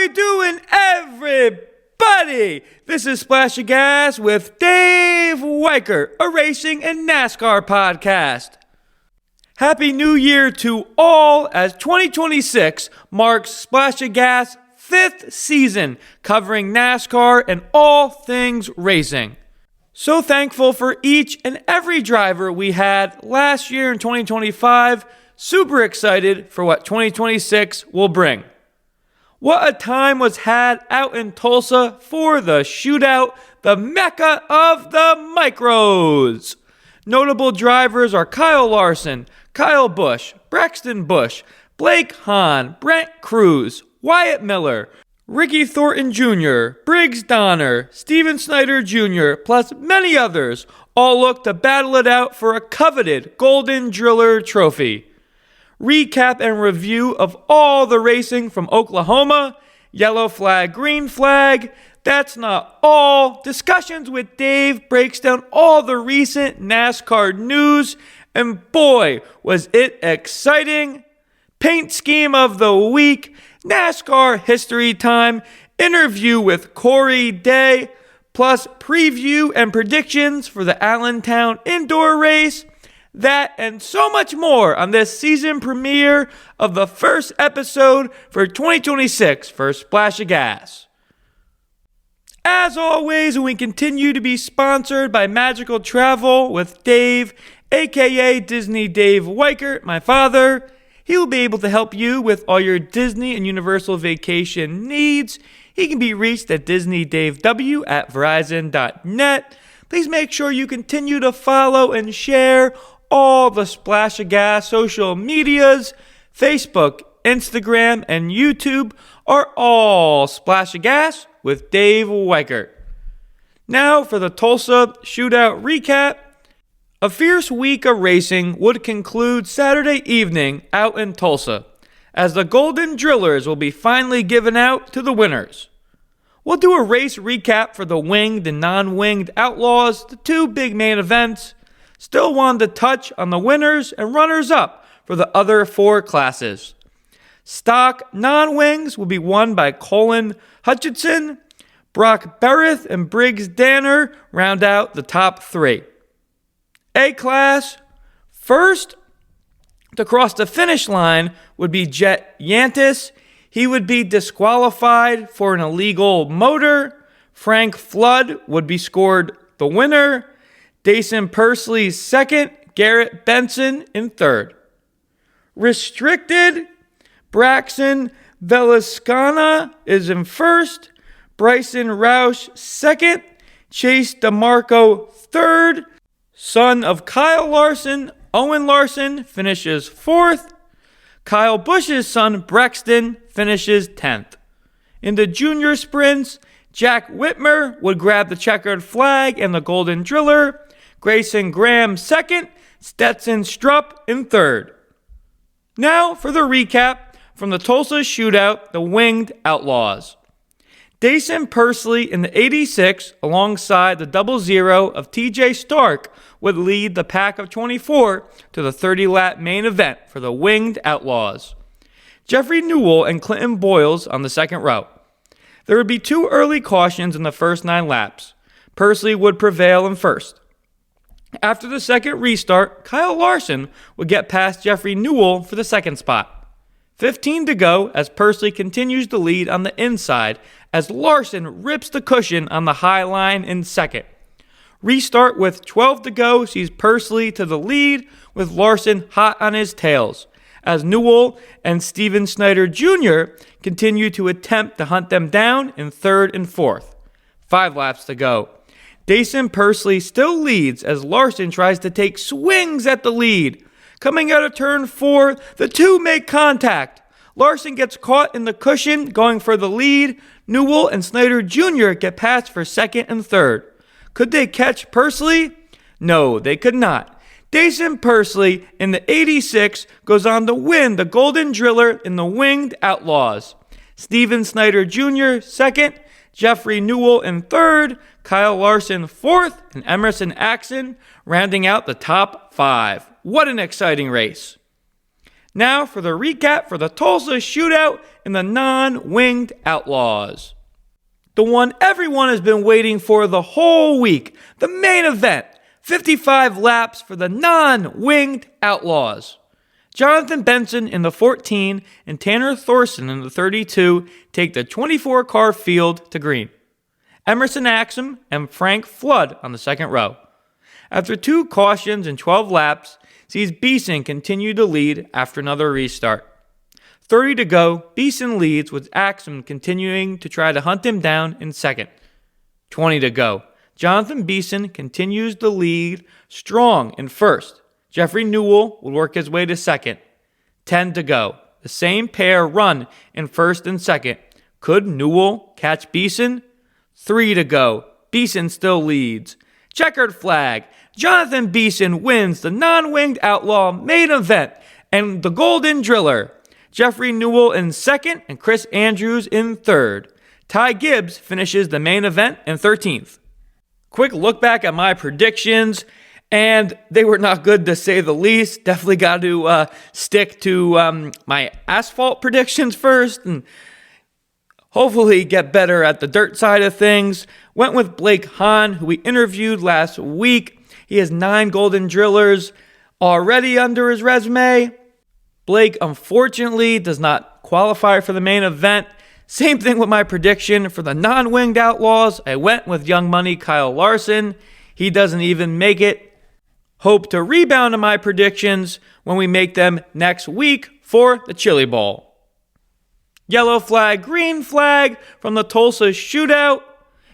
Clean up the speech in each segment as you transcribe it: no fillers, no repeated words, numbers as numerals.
we doing, everybody? This is Splash of Gas with Dave Weicker, a racing and NASCAR podcast. Happy New Year to all, as 2026 marks Splash of Gas' 5th season, covering NASCAR and all things racing. So thankful for each and every driver we had last year in 2025. Super excited for what 2026 will bring. What a time was had out in Tulsa for the Shootout, the Mecca of the micros. Notable drivers are Kyle Larson, Kyle Busch, Brexton Busch, Blake Hahn, Brent Crews, Wyatt Miller, Thornton Jr, Briggs Danner, Snyder Jr, plus many others, all look to battle it out for a coveted Golden Driller trophy. Recap and review of all the racing from Oklahoma, yellow flag, green flag. That's not all. Discussions with Dave breaks down all the recent NASCAR news, and boy, was it exciting. Paint scheme of the week, NASCAR History Time Interview with Corey Day, plus preview and predictions for the Allentown Indoor Race. That and so much more on this season premiere of the first episode for 2026 for Splash of Gas. As always, we continue to be sponsored by Magical Travel with Dave, aka Disney Dave Weicker, my father. He will be able to help you with all your Disney and Universal vacation needs. He can be reached at DisneyDaveW@Verizon.net. Please make sure you continue to follow and share all the Splash of Gas social medias. Facebook, Instagram, and YouTube are all Splash of Gas with Dave Weicker. Now for the Tulsa Shootout recap. A fierce week of racing would conclude Saturday evening out in Tulsa, as the Golden Drillers will be finally given out to the winners. We'll do a race recap for the winged and non-winged Outlaws, the two big main events. Still wanted to touch on the winners and runners-up for the other four classes. Stock non-wings will be won by Colin Hutchinson. Brock Bereth and Briggs Danner round out the top three. A-class, first to cross the finish line would be Jet Yantis. He would be disqualified for an illegal motor. Frank Flood would be scored the winner. Dason Pursley second, Garrett Benson in third. Restricted, Braxton Velascana is in first, Bryson Roush second, Chase DeMarco third, son of Kyle Larson, Owen Larson finishes fourth, Kyle Busch's son Brexton finishes 10th. In the junior sprints, Jack Whitmer would grab the checkered flag and the Golden Driller, Grayson Graham second, Stetson Strupp in third. Now for the recap from the Tulsa Shootout, the Winged Outlaws. Dason Pursley in the 86 alongside the 00 of TJ Stark would lead the pack of 24 to the 30-lap main event for the Winged Outlaws. Jeffrey Newell and Clinton Boyles on the second row. There would be two early cautions in the first 9 laps. Pursley would prevail in first. After the second restart, Kyle Larson would get past Jeffrey Newell for the second spot. 15 to go as Pursley continues to lead on the inside as Larson rips the cushion on the high line in second. Restart with 12 to go sees Pursley to the lead with Larson hot on his tails as Newell and Snyder Jr. continue to attempt to hunt them down in third and fourth. 5 laps to go. Dason Pursley still leads as Larson tries to take swings at the lead. Coming out of turn 4, the two make contact. Larson gets caught in the cushion going for the lead. Newell and Snyder Jr. get past for second and third. Could they catch Pursley? No, they could not. Dason Pursley in the 86 goes on to win the Golden Driller in the Winged Outlaws. Snyder Jr. second, Jeffrey Newell in third, Kyle Larson fourth, and Emerson Axon rounding out the top 5. What an exciting race. Now for the recap for the Tulsa Shootout and the non-winged Outlaws. The one everyone has been waiting for the whole week, the main event, 55 laps for the non-winged Outlaws. Jonathan Benson in the 14 and Tanner Thorson in the 32 take the 24-car field to green. Emerson Axum and Frank Flood on the second row. After 2 cautions and 12 laps, sees Beeson continue to lead after another restart. 30 to go, Beeson leads with Axum continuing to try to hunt him down in second. 20 to go, Jonathan Beeson continues the lead strong in first. Jeffrey Newell will work his way to second. 10 to go. The same pair run in first and second. Could Newell catch Beeson? 3 to go. Beeson still leads. Checkered flag. Jonathan Beeson wins the non-winged outlaw main event and the Golden Driller. Jeffrey Newell in second and Chris Andrews in third. Ty Gibbs finishes the main event in 13th. Quick look back at my predictions. And they were not good to say the least. Definitely got to stick to my asphalt predictions first and hopefully get better at the dirt side of things. Went with Blake Hahn, who we interviewed last week. He has 9 Golden Drillers already under his resume. Blake, unfortunately, does not qualify for the main event. Same thing with my prediction for the non-winged Outlaws. I went with Young Money Kyle Larson. He doesn't even make it. Hope to rebound on my predictions when we make them next week for the Chili Bowl. Yellow flag, green flag from the Tulsa Shootout.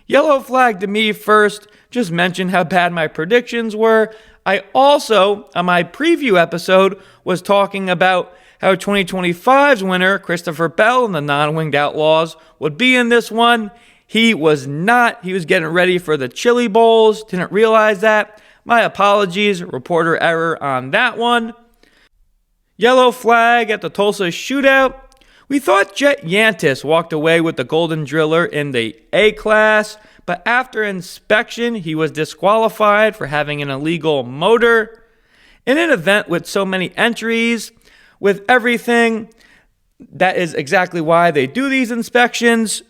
Yellow flag to me first. Just mentioned how bad my predictions were. I also, on my preview episode, was talking about how 2025's winner, Christopher Bell and the non-winged Outlaws, would be in this one. He was not. He was getting ready for the Chili Bowls. Didn't realize that. My apologies, reporter error on that one. Yellow flag at the Tulsa Shootout. We thought Jet Yantis walked away with the Golden Driller in the A class, but after inspection, he was disqualified for having an illegal motor. In an event with so many entries, with everything, that is exactly why they do these inspections.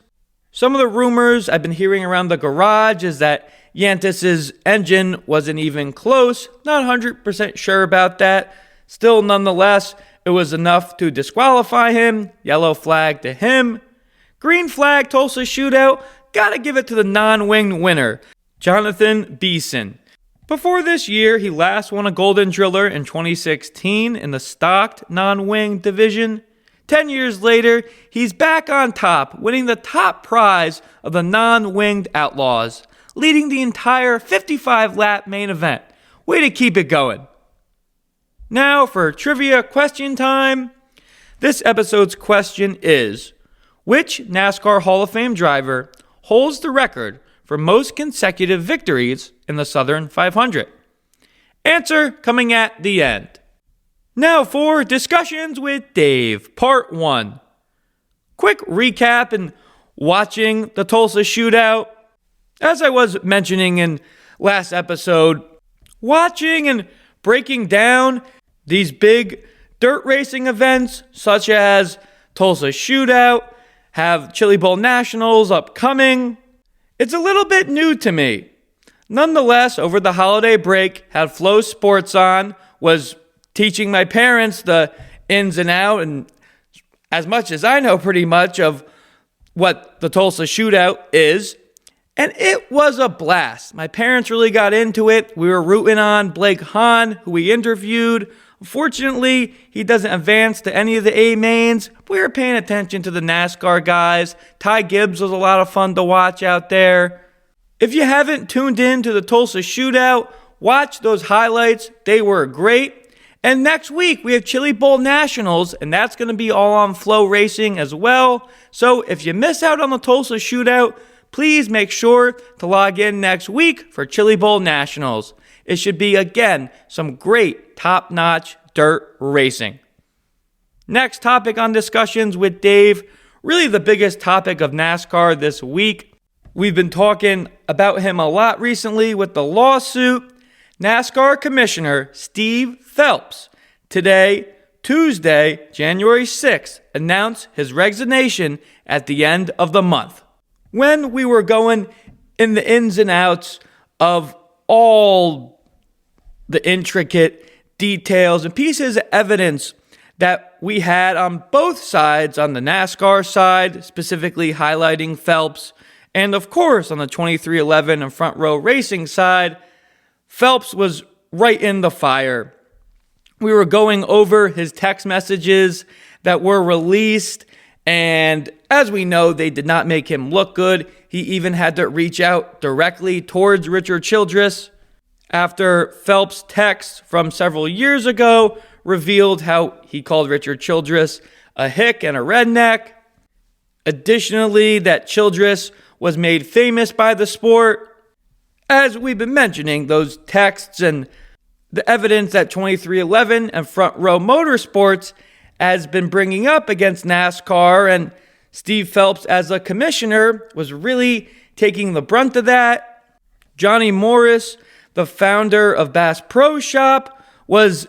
Some of the rumors I've been hearing around the garage is that Yantis' engine wasn't even close. Not 100% sure about that. Still, nonetheless, it was enough to disqualify him. Yellow flag to him. Green flag, Tulsa Shootout. Gotta give it to the non-winged winner, Jonathan Beeson. Before this year, he last won a Golden Driller in 2016 in the stocked non-winged division. 10 years later, he's back on top, winning the top prize of the non-winged Outlaws, leading the entire 55-lap main event. Way to keep it going. Now for trivia question time. This episode's question is, which NASCAR Hall of Fame driver holds the record for most consecutive victories in the Southern 500? Answer coming at the end. Now for Discussions with Dave, Part 1. Quick recap and watching the Tulsa Shootout. As I was mentioning in last episode, watching and breaking down these big dirt racing events such as Tulsa Shootout, have Chili Bowl Nationals upcoming. It's a little bit new to me. Nonetheless, over the holiday break, had Flow Sports on, was teaching my parents the ins and out, and as much as I know pretty much of what the Tulsa Shootout is. And it was a blast. My parents really got into it. We were rooting on Blake Hahn, who we interviewed. Unfortunately, he doesn't advance to any of the A-mains. We were paying attention to the NASCAR guys. Ty Gibbs was a lot of fun to watch out there. If you haven't tuned in to the Tulsa Shootout, watch those highlights. They were great. And next week, we have Chili Bowl Nationals, and that's going to be all on Flow Racing as well. So if you miss out on the Tulsa Shootout, please make sure to log in next week for Chili Bowl Nationals. It should be, again, some great top-notch dirt racing. Next topic on Discussions with Dave, really the biggest topic of NASCAR this week. We've been talking about him a lot recently with the lawsuit. NASCAR Commissioner Steve Phelps today Tuesday, January 6th, announced his resignation at the end of the month. When we were going in the ins and outs of all the intricate details and pieces of evidence that we had on both sides, on the NASCAR side, specifically highlighting Phelps, and of course on the 2311 and front row racing side, Phelps was right in the fire. We were going over his text messages that were released, and as we know, they did not make him look good. He even had to reach out directly towards Richard Childress after Phelps' text from several years ago revealed how he called Richard Childress a hick and a redneck. Additionally, that Childress was made famous by the sport. As we've been mentioning, those texts and the evidence that 2311 and Front Row Motorsports has been bringing up against NASCAR, and Steve Phelps as a commissioner was really taking the brunt of that. Johnny Morris, the founder of Bass Pro Shop, was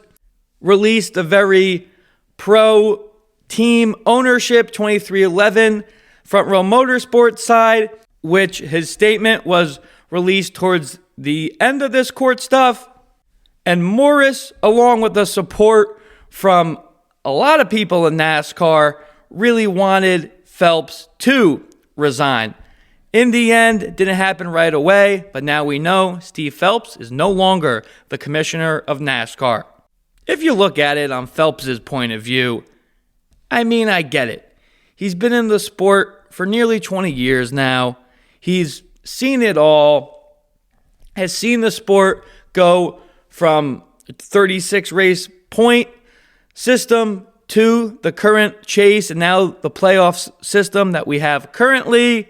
released a very pro-team ownership 2311 Front Row Motorsports side, which his statement was released towards the end of this court stuff. And Morris, along with the support from a lot of people in NASCAR, really wanted Phelps to resign. In the end, it didn't happen right away, but now we know Steve Phelps is no longer the commissioner of NASCAR. If you look at it on Phelps' point of view, I mean, I get it. He's been in the sport for nearly 20 years now. He's seen it all, has seen the sport go from 36 race point system to the current chase and now the playoff system that we have currently.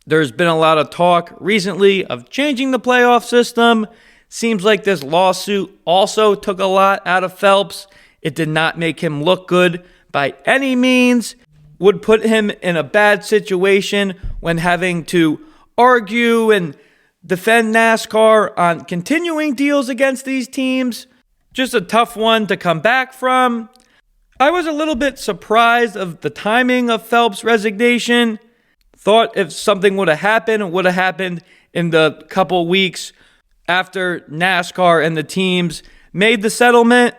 There's been a lot of talk recently of changing the playoff system. Seems like this lawsuit also took a lot out of Phelps. It did not make him look good by any means. Would put him in a bad situation when having to argue and defend NASCAR on continuing deals against these teams. Just a tough one to come back from. I was a little bit surprised of the timing of Phelps' resignation. Thought if something would have happened, it would have happened in the couple weeks after NASCAR and the teams made the settlement.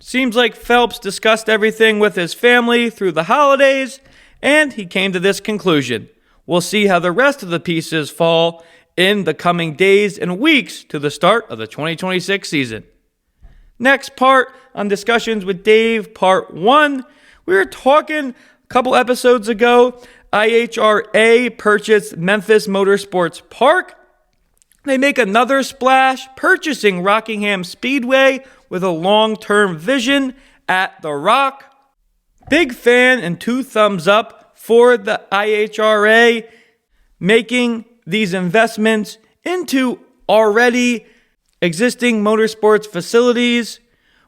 Seems like Phelps discussed everything with his family through the holidays, and he came to this conclusion. We'll see how the rest of the pieces fall in the coming days and weeks to the start of the 2026 season. Next part on Discussions with Dave, Part 1. We were talking a couple episodes ago. IHRA purchased Memphis Motorsports Park. They make another splash, purchasing Rockingham Speedway with a long-term vision at The Rock. Big fan and 2 thumbs up for the IHRA making these investments into already existing motorsports facilities.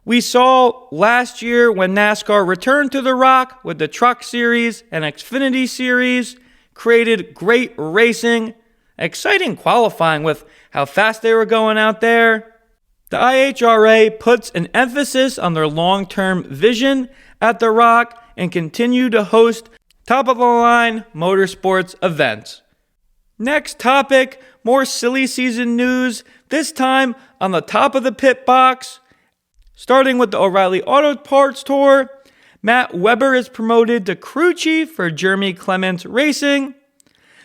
We saw last year when NASCAR returned to The Rock with the Truck Series and Xfinity Series, created great racing, exciting qualifying with how fast they were going out there. The IHRA puts an emphasis on their long-term vision at The Rock and continue to host top-of-the-line motorsports events. Next topic, more silly season news, this time on the top of the pit box. Starting with the O'Reilly Auto Parts Tour, Matt Weber is promoted to crew chief for Jeremy Clements Racing.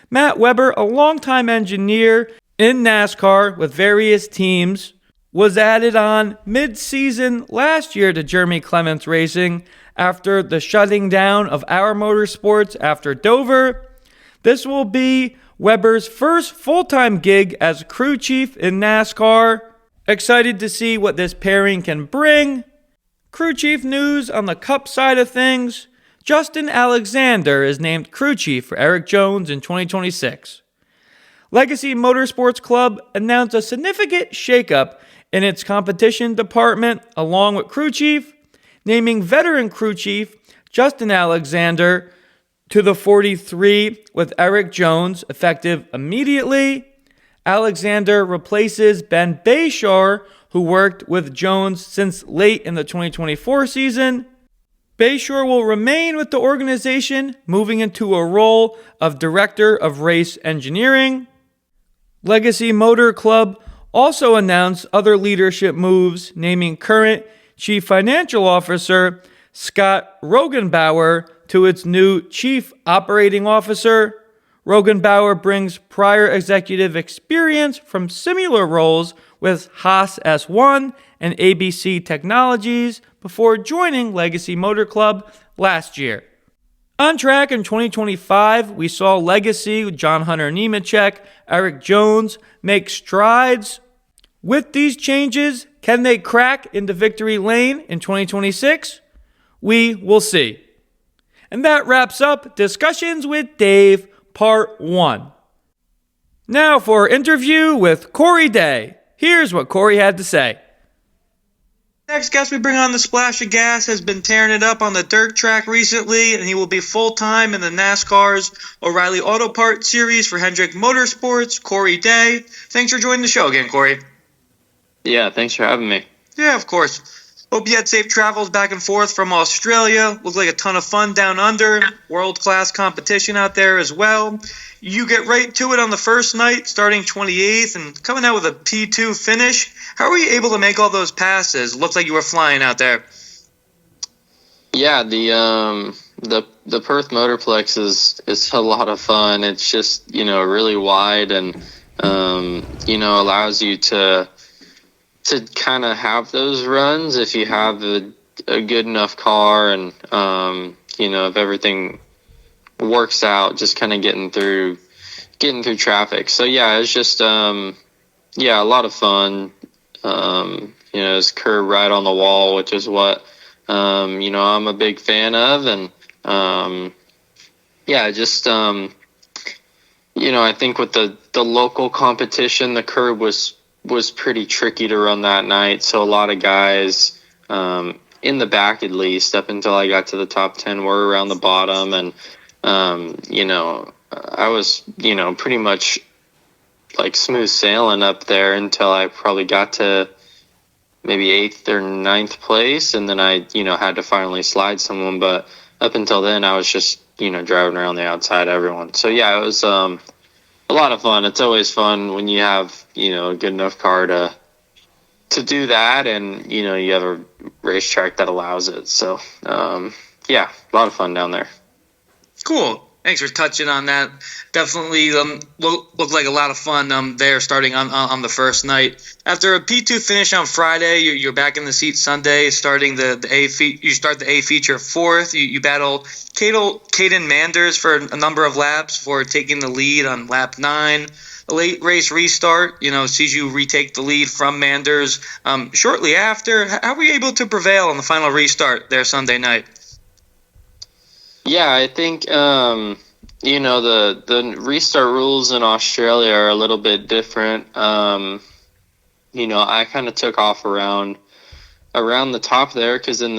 Matt Weber, a longtime engineer in NASCAR with various teams, was added on mid-season last year to Jeremy Clements Racing after the shutting down of Our Motorsports after Dover. This will be Weber's first full-time gig as crew chief in NASCAR. Excited to see what this pairing can bring. Crew chief news on the Cup side of things. Justin Alexander is named crew chief for Eric Jones in 2026. Legacy Motorsports Club announced a significant shakeup in its competition department along with crew chief, naming veteran crew chief Justin Alexander to the 43 with Eric Jones effective immediately. Alexander replaces Ben Bayshore, who worked with Jones since late in the 2024 season. Bayshore will remain with the organization, moving into a role of Director of Race Engineering. Legacy Motor Club also announced other leadership moves, naming current Chief Financial Officer Scott Rogenbauer to its new Chief Operating Officer. Rogenbauer brings prior executive experience from similar roles with Haas S1 and ABC Technologies before joining Legacy Motor Club last year. On track in 2025, we saw Legacy with John Hunter Nemechek, Eric Jones make strides. With these changes, can they crack into victory lane in 2026? We will see. And that wraps up Discussions with Dave, Part 1. Now for our interview with Corey Day. Here's what Corey had to say. Next guest we bring on the Splash of Gas has been tearing it up on the dirt track recently, and he will be full-time in the NASCAR's O'Reilly Auto Parts Series for Hendrick Motorsports. Corey Day. Thanks for joining the show again, Corey. Yeah, thanks for having me. Yeah, of course. Hope you had safe travels back and forth from Australia. Looked like a ton of fun down under. World-class competition out there as well. You get right to it on the first night, starting 28th, and coming out with a P2 finish. How were you able to make all those passes? Looked like you were flying out there. Yeah, the Perth Motorplex is a lot of fun. It's just, really wide and, allows you to kind of have those runs if you have a good enough car and, if everything works out, just kind of getting through traffic. So, yeah, it's just, a lot of fun. It's curb right on the wall, which is what, I'm a big fan of. And, I think with the local competition, the curb was pretty tricky to run that night. So a lot of guys, in the back at least, up until I got to the top 10, were around the bottom. And, I was, pretty much like smooth sailing up there until I probably got to maybe 8th or 9th place. And then I, had to finally slide someone. But up until then, I was just, driving around the outside of everyone. So, yeah, it was a lot of fun. It's always fun when you have, a good enough car to do that. And, you have a racetrack that allows it. So, a lot of fun down there. Cool. Thanks for touching on that. Definitely looked like a lot of fun there starting on the first night. After a P2 finish on Friday, you're back in the seat Sunday, starting the A feature. You start the A feature fourth. You battle Caden Manders for a number of laps for taking the lead on lap 9. A late race restart, sees you retake the lead from Manders shortly after. How were you able to prevail on the final restart there Sunday night? Yeah, I think, the restart rules in Australia are a little bit different. I kind of took off around the top there because in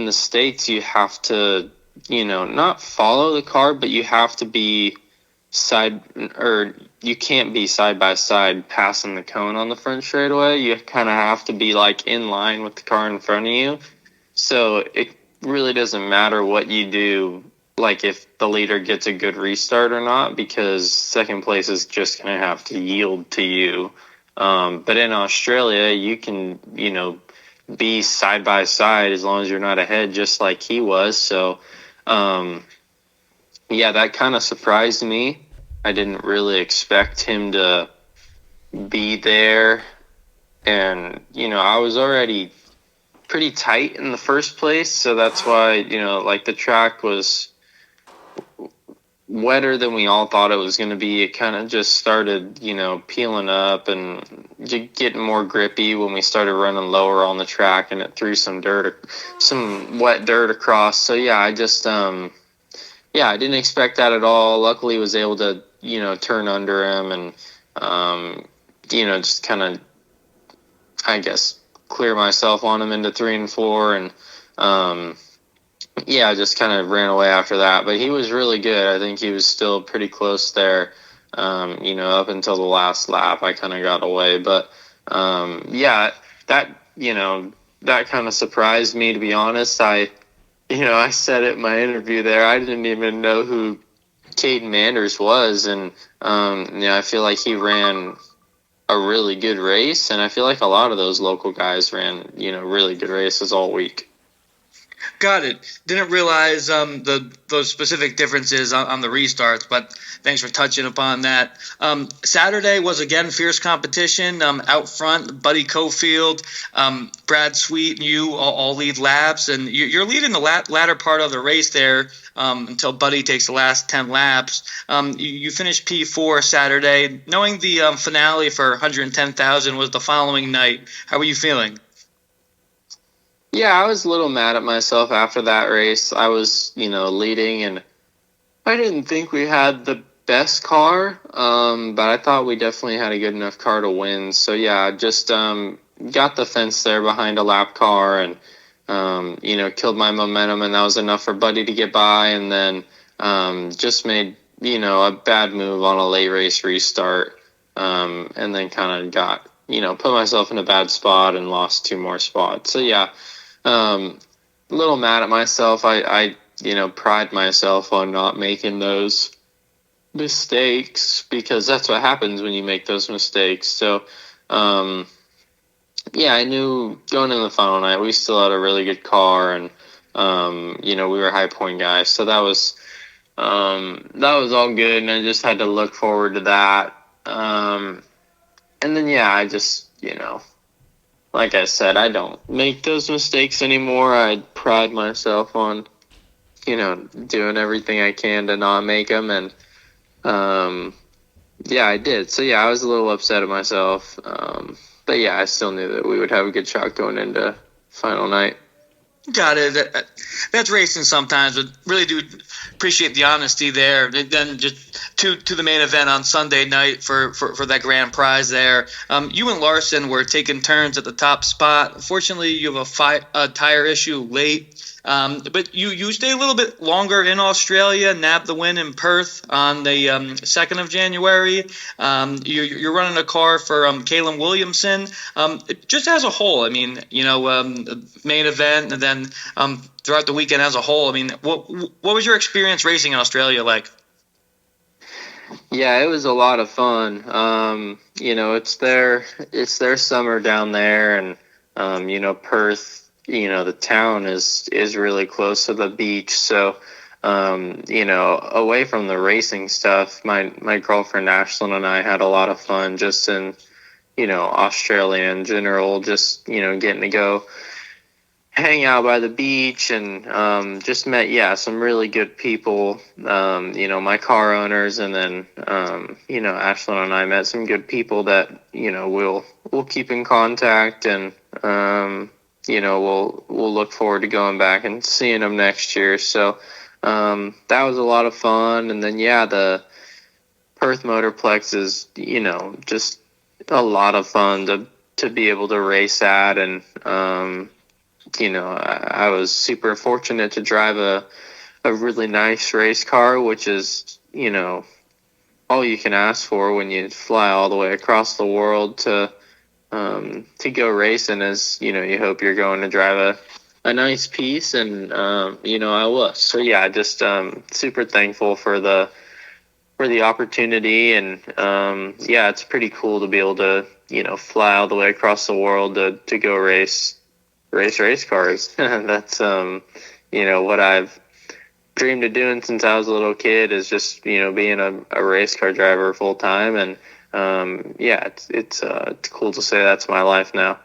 the States you have to, not follow the car, but you have to be you can't be side by side passing the cone on the front straightaway. You kind of have to be like in line with the car in front of you. So it really doesn't matter what you do, like if the leader gets a good restart or not, because second place is just going to have to yield to you. But in Australia, you can, be side by side as long as you're not ahead, just like he was. So, that kind of surprised me. I didn't really expect him to be there. And, I was already pretty tight in the first place. So that's why, the track was wetter than we all thought it was going to be. It kind of just started, peeling up and getting more grippy when we started running lower on the track, and it threw some wet dirt across. So I just, I didn't expect that at all. Luckily was able to, turn under him and, just kind of, I guess, clear myself on him into 3 and 4. And, I just kind of ran away after that. But he was really good. I think he was still pretty close there, up until the last lap. I kind of got away. But, that kind of surprised me, to be honest. I I said it in my interview there, I didn't even know who Caden Manders was, and I feel like he ran a really good race, and I feel like a lot of those local guys ran, really good races all week. Got it. Didn't realize those specific differences on the restarts, but thanks for touching upon that. Saturday was again fierce competition. Out front, Buddy Cofield, Brad Sweet, and you all lead laps, and you're leading the latter part of the race there until Buddy takes the last 10 laps. You finished P4 Saturday, knowing the finale for 110,000 was the following night. How were you feeling? Yeah, I was a little mad at myself after that race. I was, leading, and I didn't think we had the best car, but I thought we definitely had a good enough car to win. So, yeah, just got the fence there behind a lap car and, killed my momentum, and that was enough for Buddy to get by, and then just made, a bad move on a late race restart, and then kind of got, put myself in a bad spot and lost 2 more spots. So, yeah. A little mad at myself. I pride myself on not making those mistakes because that's what happens when you make those mistakes. So, I knew going into the final night, we still had a really good car and, we were high point guys. So that was all good. And I just had to look forward to that. And then, I just, like I said, I don't make those mistakes anymore. I pride myself on, doing everything I can to not make them. And, I did. So, I was a little upset at myself. But, I still knew that we would have a good shot going into final night. Got it. That's racing sometimes, but really do appreciate the honesty there. Then just to the main event on Sunday night for that grand prize there. You and Larson were taking turns at the top spot. Unfortunately, you have a tire issue late. But you stay a little bit longer in Australia, nabbed the win in Perth on the 2nd of January. You're running a car for Caleb Williamson. Just as a whole, main event and then throughout the weekend as a whole, what was your experience racing in Australia like? Yeah, it was a lot of fun. It's their summer down there, and Perth. The town is really close to the beach. So, away from the racing stuff, my girlfriend Ashlyn and I had a lot of fun just in, Australia in general, just, getting to go hang out by the beach and just met, some really good people, my car owners. And then, Ashlyn and I met some good people that, we'll keep in contact and, we'll look forward to going back and seeing them next year. So that was a lot of fun. And then, the Perth Motorplex is, just a lot of fun to be able to race at. And, I was super fortunate to drive a really nice race car, which is, all you can ask for when you fly all the way across the world to go racing is, you hope you're going to drive a nice piece. And, I was. So, just super thankful for the opportunity. And, it's pretty cool to be able to, fly all the way across the world to go race cars. That's, what I've dreamed of doing since I was a little kid is just, being a race car driver full time. And, it's cool to say that's my life now.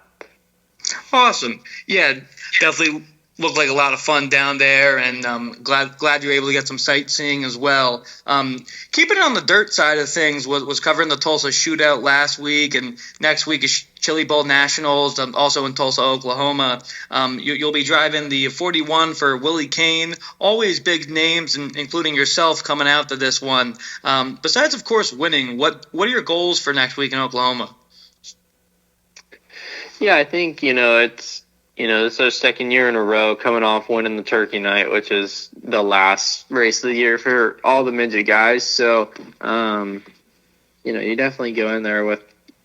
Awesome. Yeah, definitely looked like a lot of fun down there, and glad you were able to get some sightseeing as well. Keeping it on the dirt side of things, was covering the Tulsa Shootout last week, and next week is Chili Bowl Nationals, also in Tulsa, Oklahoma. You'll be driving the 41 for Willie Kane. Always big names, including yourself, coming out to this one. Besides, of course, winning, what are your goals for next week in Oklahoma? Yeah, I think, it's, this is our second year in a row coming off winning the Turkey Night, which is the last race of the year for all the midget guys. So, you definitely go in there with,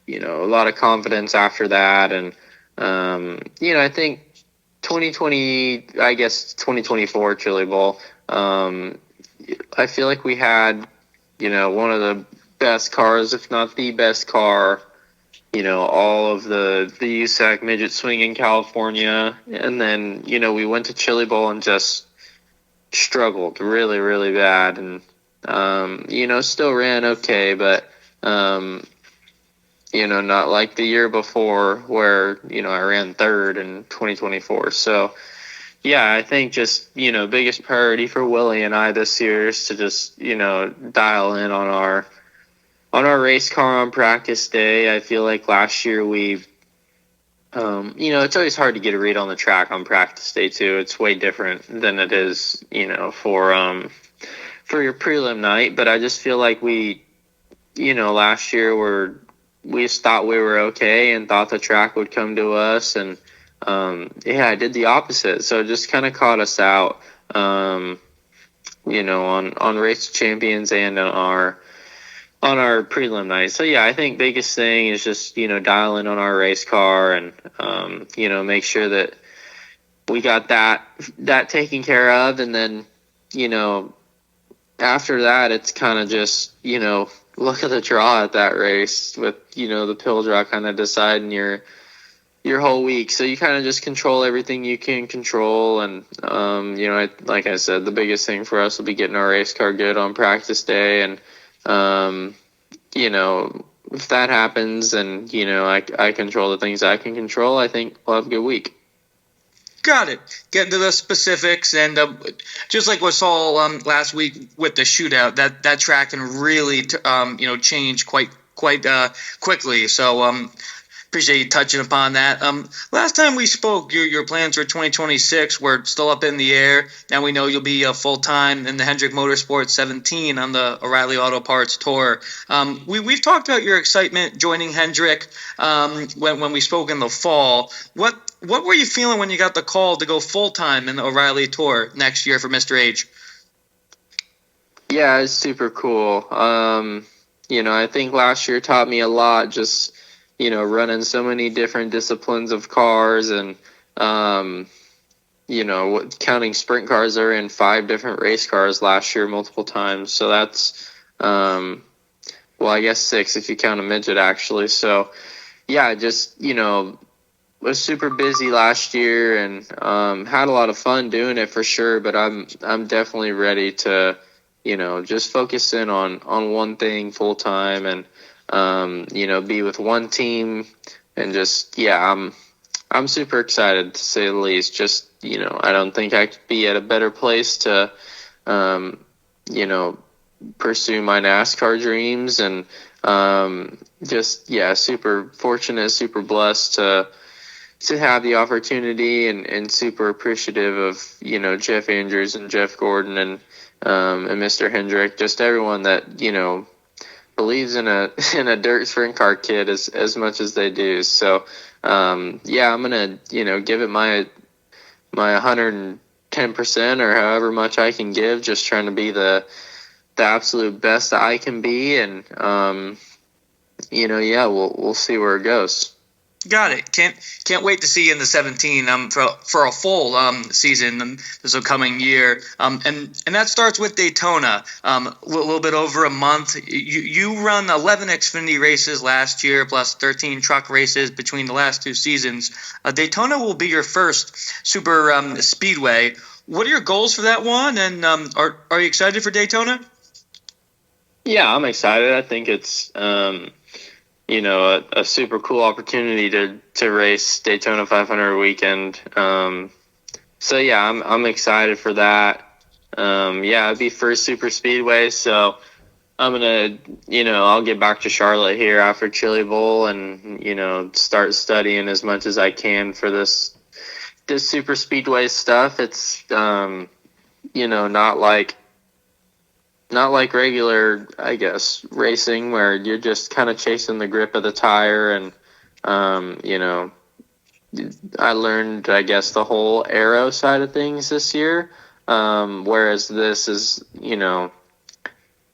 a lot of confidence after that. And, I think, 2020, I guess 2024 Chili Bowl. I feel like we had, one of the best cars, if not the best car, all of the USAC midget swing in California. And then, we went to Chili Bowl and just struggled really, really bad. And, still ran okay, but, not like the year before where, I ran third in 2024. So, yeah, I think just, biggest priority for Willie and I this year is to just, dial in on our race car on practice day. I feel like last year we, it's always hard to get a read on the track on practice day too. It's way different than it is, for your prelim night. But I just feel like we, last year we just thought we were okay and thought the track would come to us. And, I did the opposite. So it just kind of caught us out, on race champions and on our prelim night. So yeah, I think biggest thing is just, dial in on our race car and, make sure that we got that taken care of. And then, after that, it's kind of just, look at the draw at that race with, the pill draw kind of deciding your whole week. So you kind of just control everything you can control. And, like I said, the biggest thing for us will be getting our race car good on practice day. And, if that happens and, I control the things I can control, I think we'll have a good week. Got it. Get into the specifics, and just like we saw last week with the shootout, that track can really change quite quickly. So appreciate you touching upon that. Last time we spoke, your plans for 2026 were still up in the air. Now we know you'll be full-time in the Hendrick Motorsports 17 on the O'Reilly Auto Parts Tour. We've talked about your excitement joining Hendrick when we spoke in the fall. What were you feeling when you got the call to go full-time in the O'Reilly Tour next year for Mr. H? Yeah, it's super cool. I think last year taught me a lot, just running so many different disciplines of cars and, counting sprint cars, are in 5 different race cars last year multiple times. So that's, I guess 6 if you count a midget actually. So yeah, just, was super busy last year and, had a lot of fun doing it for sure, but I'm definitely ready to, just focus in on one thing full time and, be with one team and just, I'm super excited to say the least. Just, I don't think I could be at a better place to, pursue my NASCAR dreams and, super fortunate, super blessed to have the opportunity and super appreciative of, Jeff Andrews and Jeff Gordon and Mr. Hendrick, just everyone that, believes in a dirt sprint car kid as much as they do. So, I'm going to, give it my 110% or however much I can give, just trying to be the absolute best that I can be. And, we'll see where it goes. Got it. Can't wait to see you in the 17 for a full season this upcoming year. And that starts with Daytona. A little bit over a month. You run 11 Xfinity races last year, plus 13 truck races between the last 2 seasons. Daytona will be your first super speedway. What are your goals for that one? And are you excited for Daytona? Yeah, I'm excited. I think it's a super cool opportunity to race Daytona 500 weekend. I'm excited for that. It'd be first super speedway. So I'm going to, I'll get back to Charlotte here after Chili Bowl and, start studying as much as I can for this super speedway stuff. It's, not like regular, I guess, racing where you're just kind of chasing the grip of the tire. And, I learned, I guess, the whole aero side of things this year. Whereas this is,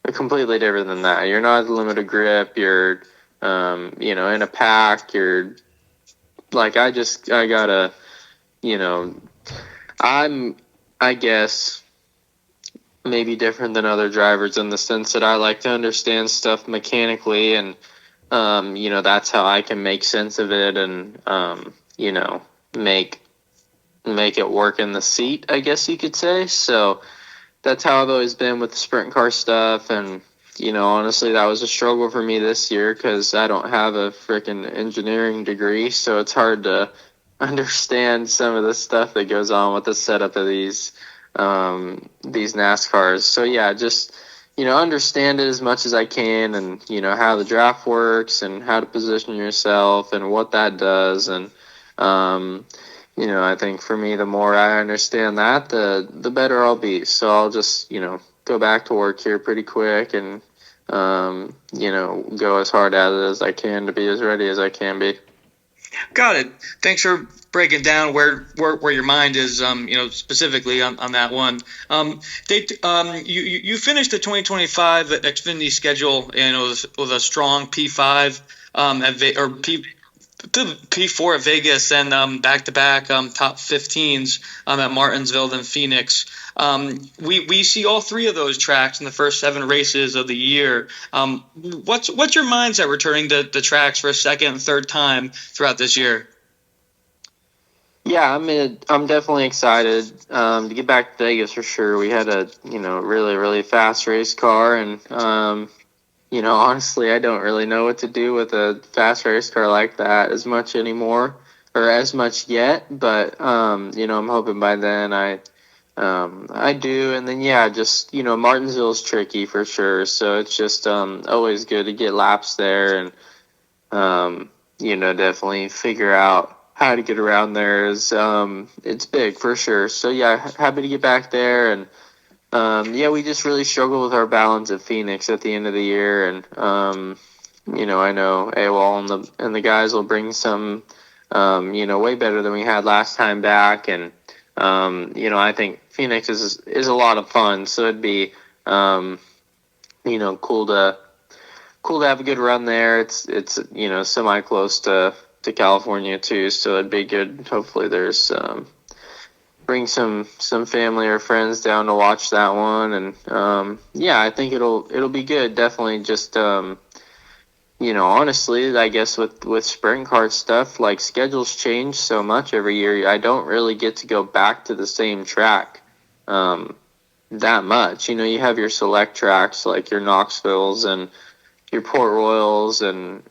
completely different than that. You're not at the limit of grip. You're, in a pack. You're like, I got a I'm, I guess, maybe different than other drivers in the sense that I like to understand stuff mechanically, and that's how I can make sense of it, and make it work in the seat, I guess you could say. So that's how I've always been with the sprint car stuff. And honestly, that was a struggle for me this year because I don't have a freaking engineering degree, so it's hard to understand some of the stuff that goes on with the setup of these NASCARs. So yeah, just understand it as much as I can, and how the draft works and how to position yourself and what that does. And I think for me, the more I understand that, the better I'll be. So I'll just go back to work here pretty quick, and go as hard at it as I can to be as ready as I can be. Got it. Thanks for breaking down where your mind is, specifically on that one. You finished the 2025 Xfinity schedule, with a strong P5 P4 at Vegas, and back-to-back top 15s at Martinsville and Phoenix. We see all three of those tracks in the first 7 races of the year. What's your mindset returning to the tracks for a second and third time throughout this year? Yeah, I'm definitely excited to get back to Vegas for sure. We had a really, really fast race car, and honestly, I don't really know what to do with a fast race car like that as much anymore, or as much yet. But I'm hoping by then I do. And then just Martinsville's tricky for sure. So it's just always good to get laps there, and definitely figure out how to get around there. It's big for sure. So happy to get back there. And we just really struggled with our balance at Phoenix at the end of the year, and I know AWOL and the guys will bring some way better than we had last time back, and I think Phoenix is a lot of fun, so it'd be cool to have a good run there. It's semi close to California too, so it'd be good. Hopefully there's bring some family or friends down to watch that one, and I think it'll be good. Definitely just honestly, I guess with sprint car stuff, like, schedules change so much every year. I don't really get to go back to the same track that much. You have your select tracks like your Knoxvilles and your Port Royals, and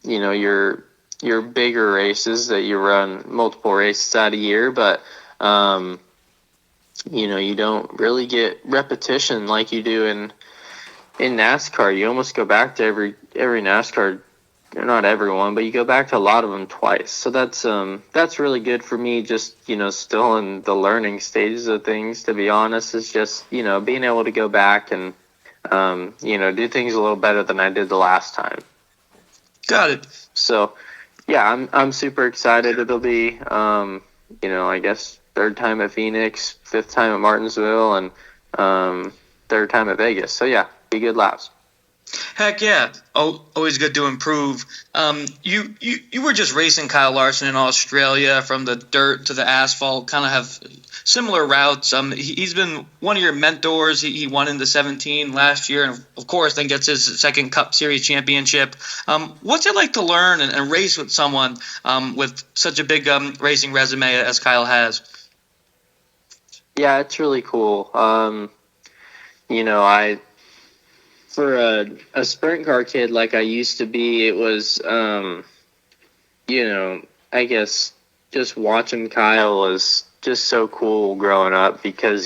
your bigger races that you run multiple races out a year, but you don't really get repetition like you do in NASCAR. You almost go back to every NASCAR, not everyone, but you go back to a lot of them twice. So that's really good for me. Just still in the learning stages of things, to be honest. It's just being able to go back and do things a little better than I did the last time. Got it. So I'm super excited. It'll be I guess 3rd time at Phoenix, 5th time at Martinsville, and 3rd time at Vegas. So be good laps. Heck yeah. Always good to improve. You were just racing Kyle Larson in Australia, from the dirt to the asphalt, kind of have similar routes. He's been one of your mentors. He won in the 17 last year, and of course then gets his 2nd Cup Series championship. What's it like to learn and race with someone with such a big racing resume as Kyle has? Yeah, it's really cool. For a sprint car kid like I used to be, it was, I guess just watching Kyle was just so cool growing up, because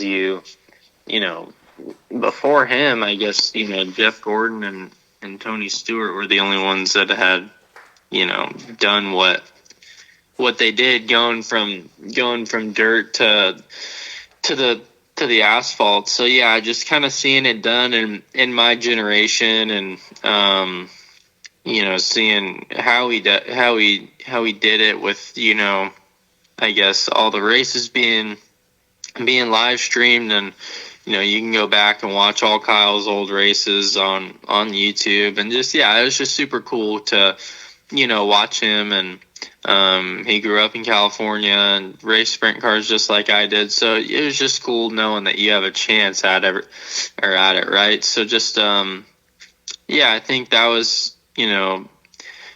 before him, I guess, Jeff Gordon and Tony Stewart were the only ones that had, done what they did, going from dirt to the asphalt. So just kind of seeing it done in my generation, and seeing how he did it with I guess all the races being live streamed, and you can go back and watch all Kyle's old races on YouTube, and just it was just super cool to watch him, and He grew up in California and raced sprint cars just like I did. So it was just cool knowing that you have a chance at it, right? So just, yeah, I think that was,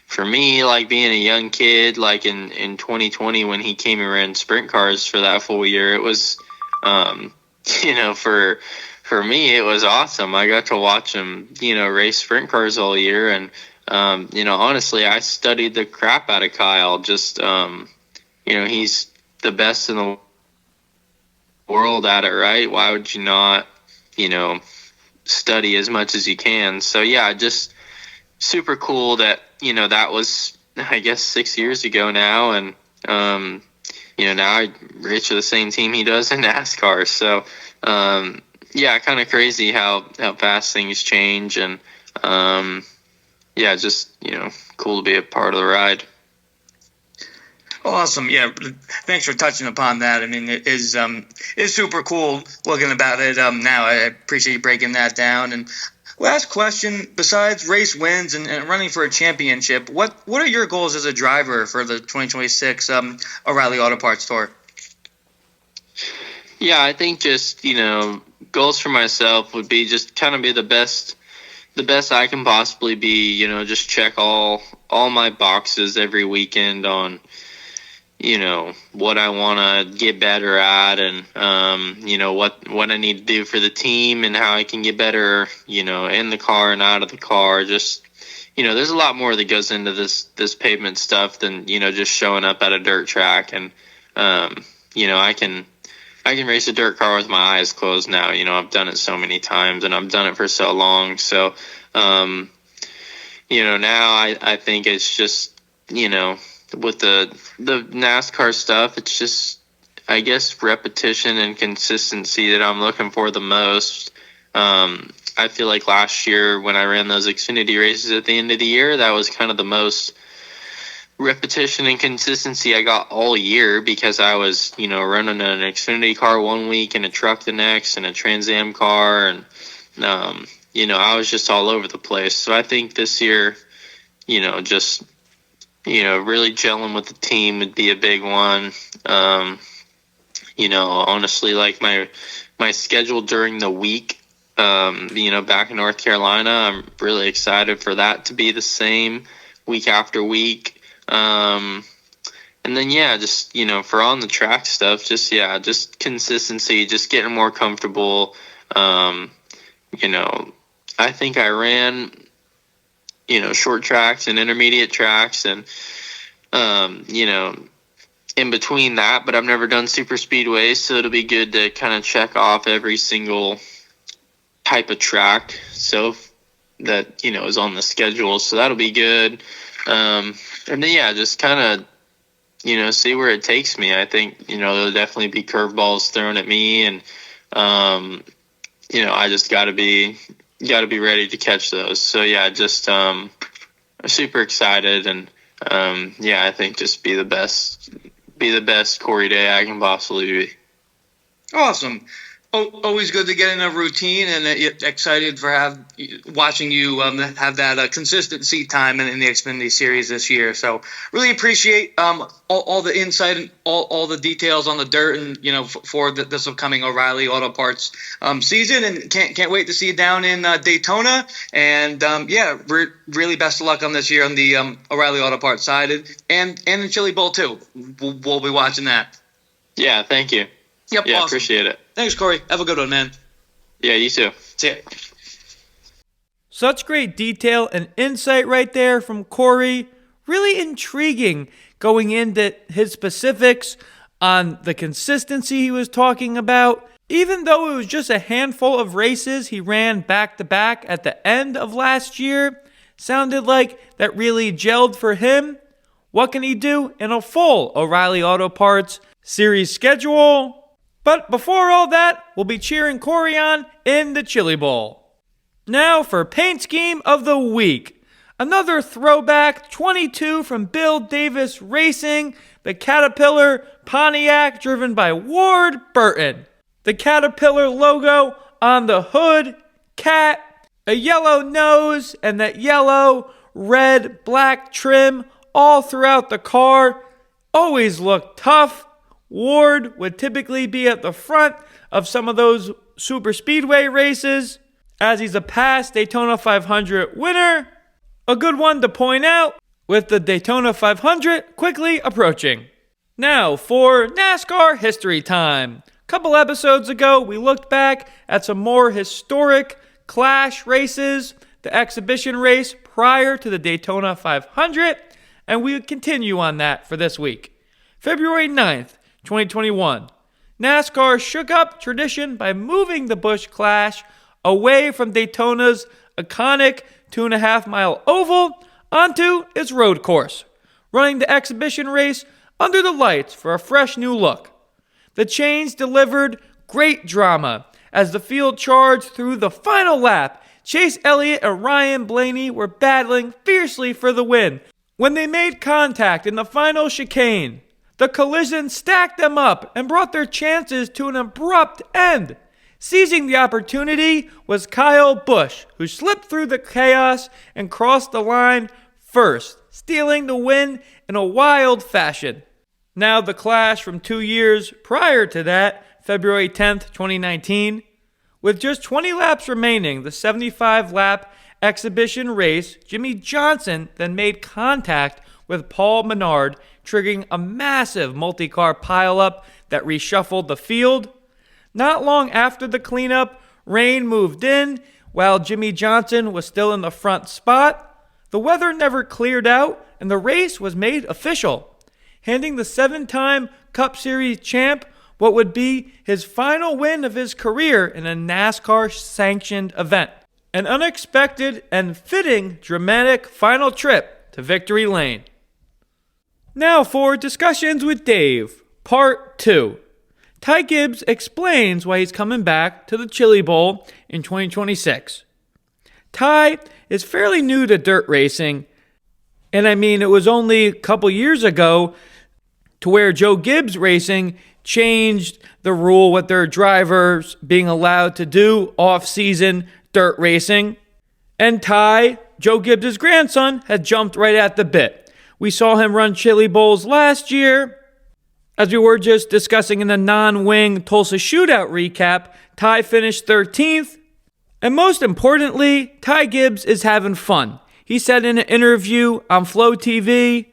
for me, like being a young kid, like in 2020 when he came and ran sprint cars for that full year, it was, for me, it was awesome. I got to watch him, race sprint cars all year. And, honestly, I studied the crap out of Kyle. Just, he's the best in the world at it, right? Why would you not, study as much as you can? So, yeah, just super cool that, that was, I guess, 6 years ago now. And, now I race for the same team he does in NASCAR. So, yeah, kind of crazy how fast things change. And, yeah, just, cool to be a part of the ride. Awesome. Yeah. Thanks for touching upon that. I mean, it is super cool looking about it now. I appreciate you breaking that down. And last question, besides race wins and running for a championship, what are your goals as a driver for the 2026 O'Reilly Auto Parts Tour? Yeah, I think just, goals for myself would be just kind of be the best I can possibly be, just check all my boxes every weekend on, what I want to get better at and, what I need to do for the team and how I can get better, in the car and out of the car. Just, there's a lot more that goes into this pavement stuff than, just showing up at a dirt track. And, I can race a dirt car with my eyes closed now. I've done it so many times and I've done it for so long. So, now I think it's just, with the NASCAR stuff, it's just, I guess, repetition and consistency that I'm looking for the most. I feel like last year when I ran those Xfinity races at the end of the year, that was kind of the most repetition and consistency I got all year because I was, running an Xfinity car one week and a truck the next and a Trans Am car. And, I was just all over the place. So I think this year, just, really gelling with the team would be a big one. Honestly, like my schedule during the week, back in North Carolina, I'm really excited for that to be the same week after week. And then, yeah, just, for on the track stuff, just consistency, just getting more comfortable. I think I ran, short tracks and intermediate tracks and, in between that, but I've never done super speedways. So it'll be good to kind of check off every single type of track. So that, is on the schedule. So that'll be good. And then, yeah, just kind of, see where it takes me. I think, there'll definitely be curveballs thrown at me and, I just gotta be ready to catch those. So yeah, just, I'm super excited and, I think just be the best Corey Day I can possibly be. Awesome. Always good to get in a routine and excited for watching you have that consistent seat time in the Xfinity Series this year. So really appreciate all the insight and all the details on the dirt and for this upcoming O'Reilly Auto Parts season, and can't wait to see you down in Daytona. And really best of luck on this year on the O'Reilly Auto Parts side and the Chili Bowl too. We'll be watching that. Yeah, thank you. Yep, yeah, awesome. Appreciate it. Thanks, Corey. Have a good one, man. Yeah, you too. See ya. Such great detail and insight right there from Corey. Really intriguing going into his specifics on the consistency he was talking about. Even though it was just a handful of races he ran back-to-back at the end of last year, sounded like that really gelled for him. What can he do in a full O'Reilly Auto Parts series schedule? But before all that, we'll be cheering Corey on in the Chili Bowl. Now for Paint Scheme of the Week. Another throwback 22 from Bill Davis Racing, the Caterpillar Pontiac driven by Ward Burton. The Caterpillar logo on the hood, cat, a yellow nose, and that yellow, red, black trim all throughout the car, always looked tough. Ward would typically be at the front of some of those super speedway races, as he's a past Daytona 500 winner. A good one to point out, with the Daytona 500 quickly approaching. Now for NASCAR History Time. A couple episodes ago, we looked back at some more historic Clash races, the exhibition race prior to the Daytona 500, and we continue on that for this week. February 9th, 2021. NASCAR shook up tradition by moving the Busch Clash away from Daytona's iconic 2.5-mile oval onto its road course, running the exhibition race under the lights for a fresh new look. The change delivered great drama as the field charged through the final lap. Chase Elliott and Ryan Blaney were battling fiercely for the win. When they made contact in the final chicane, the collision stacked them up and brought their chances to an abrupt end. Seizing the opportunity was Kyle Busch, who slipped through the chaos and crossed the line first, stealing the win in a wild fashion. Now the Clash from 2 years prior to that, February 10th, 2019. With just 20 laps remaining, the 75-lap exhibition race, Jimmy Johnson then made contact with Paul Menard, triggering a massive multi-car pileup that reshuffled the field. Not long after the cleanup, rain moved in while Jimmy Johnson was still in the front spot. The weather never cleared out and the race was made official, handing the 7-time Cup Series champ what would be his final win of his career in a NASCAR-sanctioned event. An unexpected and fitting dramatic final trip to victory lane. Now for Discussions with Dave, Part 2. Ty Gibbs explains why he's coming back to the Chili Bowl in 2026. Ty is fairly new to dirt racing, and I mean, it was only a couple years ago to where Joe Gibbs Racing changed the rule with their drivers being allowed to do off-season dirt racing. And Ty, Joe Gibbs' grandson, had jumped right at the bit. We saw him run Chili Bowls last year. As we were just discussing in the non-wing Tulsa Shootout recap, Ty finished 13th. And most importantly, Ty Gibbs is having fun. He said in an interview on Flow TV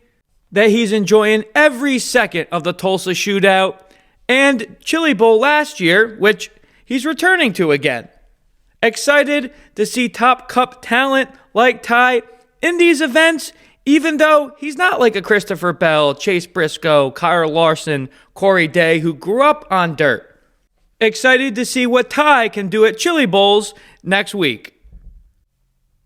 that he's enjoying every second of the Tulsa Shootout and Chili Bowl last year, which he's returning to again. Excited to see top Cup talent like Ty in these events, even though he's not like a Christopher Bell, Chase Briscoe, Kyle Larson, Corey Day, who grew up on dirt. Excited to see what Ty can do at Chili Bowls next week.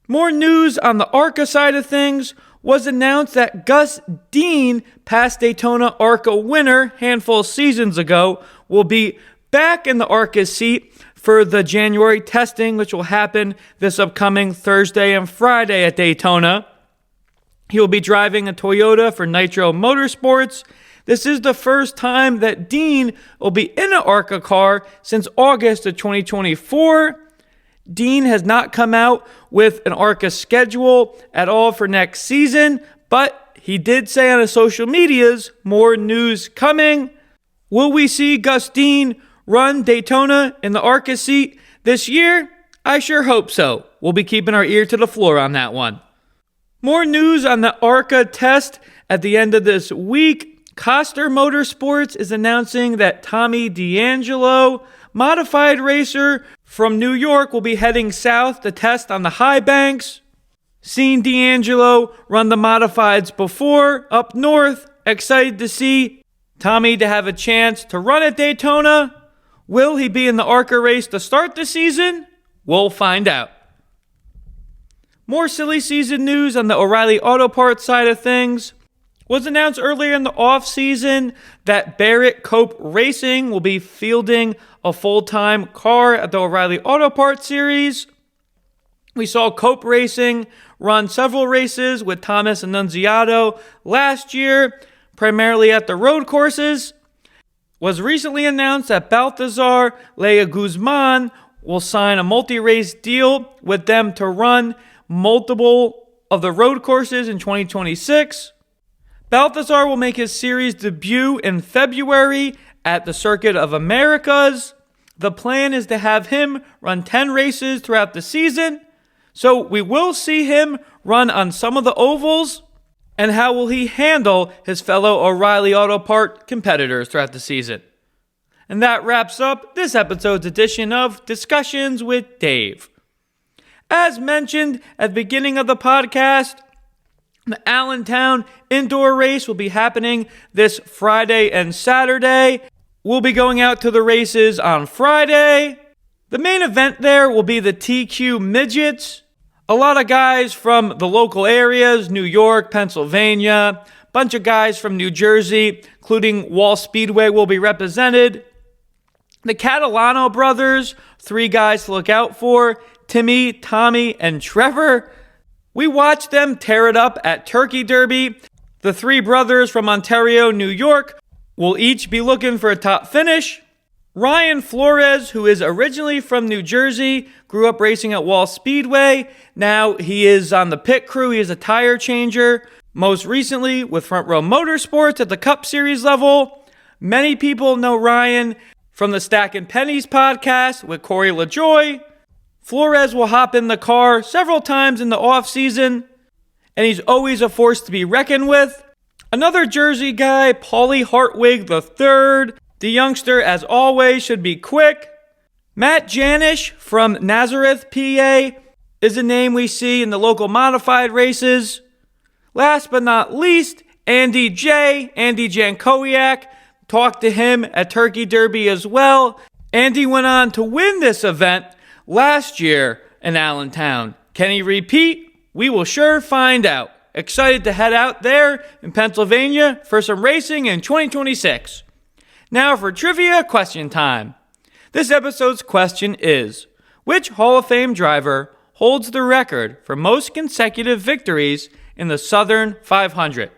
More news on the ARCA side of things was announced that Gus Dean, past Daytona ARCA winner handful of seasons ago, will be back in the ARCA seat for the January testing, which will happen this upcoming Thursday and Friday at Daytona. He will be driving a Toyota for Nitro Motorsports. This is the first time that Dean will be in an ARCA car since August of 2024. Dean has not come out with an ARCA schedule at all for next season, but he did say on his social medias, more news coming. Will we see Gus Dean run Daytona in the ARCA seat this year? I sure hope so. We'll be keeping our ear to the floor on that one. More news on the ARCA test at the end of this week. Coster Motorsports is announcing that Tommy D'Angelo, modified racer from New York, will be heading south to test on the high banks. Seen D'Angelo run the modifieds before up north. Excited to see Tommy to have a chance to run at Daytona. Will he be in the ARCA race to start the season? We'll find out. More silly season news on the O'Reilly Auto Parts side of things. Was announced earlier in the offseason that Barrett Cope Racing will be fielding a full-time car at the O'Reilly Auto Parts Series. We saw Cope Racing run several races with Thomas Annunziato last year, primarily at the road courses. Was recently announced that Balthazar Leia Guzman will sign a multi-race deal with them to run multiple of the road courses in 2026. Balthazar will make his series debut in February at the Circuit of Americas. The plan is to have him run 10 races throughout the season, so we will see him run on some of the ovals. And how will he handle his fellow O'Reilly Auto Part competitors throughout the season? And that wraps up this episode's edition of Discussions with Dave. As mentioned at the beginning of the podcast, the Allentown Indoor Race will be happening this Friday and Saturday. We'll be going out to the races on Friday. The main event there will be the TQ Midgets. A lot of guys from the local areas, New York, Pennsylvania, bunch of guys from New Jersey, including Wall Speedway, will be represented. The Catalano brothers, 3 guys to look out for, Timmy, Tommy, and Trevor. We watched them tear it up at Turkey Derby. The 3 brothers from Ontario, New York, will each be looking for a top finish. Ryan Flores, who is originally from New Jersey, grew up racing at Wall Speedway. Now he is on the pit crew. He is a tire changer. Most recently with Front Row Motorsports at the Cup Series level. Many people know Ryan from the Stack and Pennies podcast with Corey LaJoy. Flores will hop in the car several times in the off-season, and he's always a force to be reckoned with. Another Jersey guy, Paulie Hartwig III. The youngster, as always, should be quick. Matt Janish from Nazareth, PA, is a name we see in the local modified races. Last but not least, Andy Jankowiak. Talked to him at Turkey Derby as well. Andy went on to win this event last year in Allentown. Can he repeat? We will sure find out. Excited to head out there in Pennsylvania for some racing in 2026. Now for trivia question time. This episode's question is, which Hall of Fame driver holds the record for most consecutive victories in the Southern 500?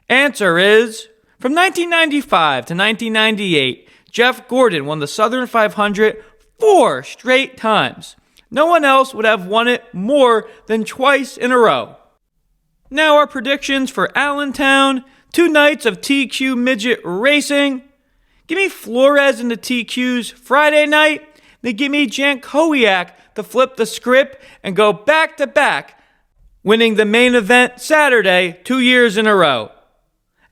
Answer is, from 1995 to 1998, Jeff Gordon won the Southern 500 4 straight times. No one else would have won it more than twice in a row. Now our predictions for Allentown. 2 nights of TQ midget racing. Give me Flores in the TQs Friday night. Then give me Jankowiak to flip the script and go back-to-back, winning the main event Saturday 2 years in a row.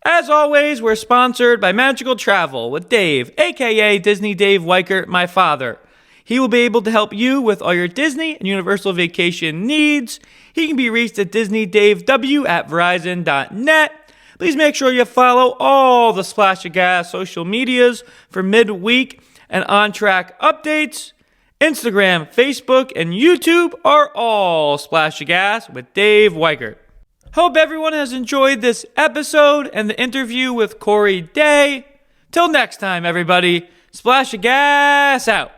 As always, we're sponsored by Magical Travel with Dave, a.k.a. Disney Dave Weichert, my father. He will be able to help you with all your Disney and Universal vacation needs. He can be reached at disneydavew@verizon.net. Please make sure you follow all the Splash of Gas social medias for midweek and on-track updates. Instagram, Facebook, and YouTube are all Splash of Gas with Dave Weichert. Hope everyone has enjoyed this episode and the interview with Corey Day. Till next time, everybody, Splash of Gas out.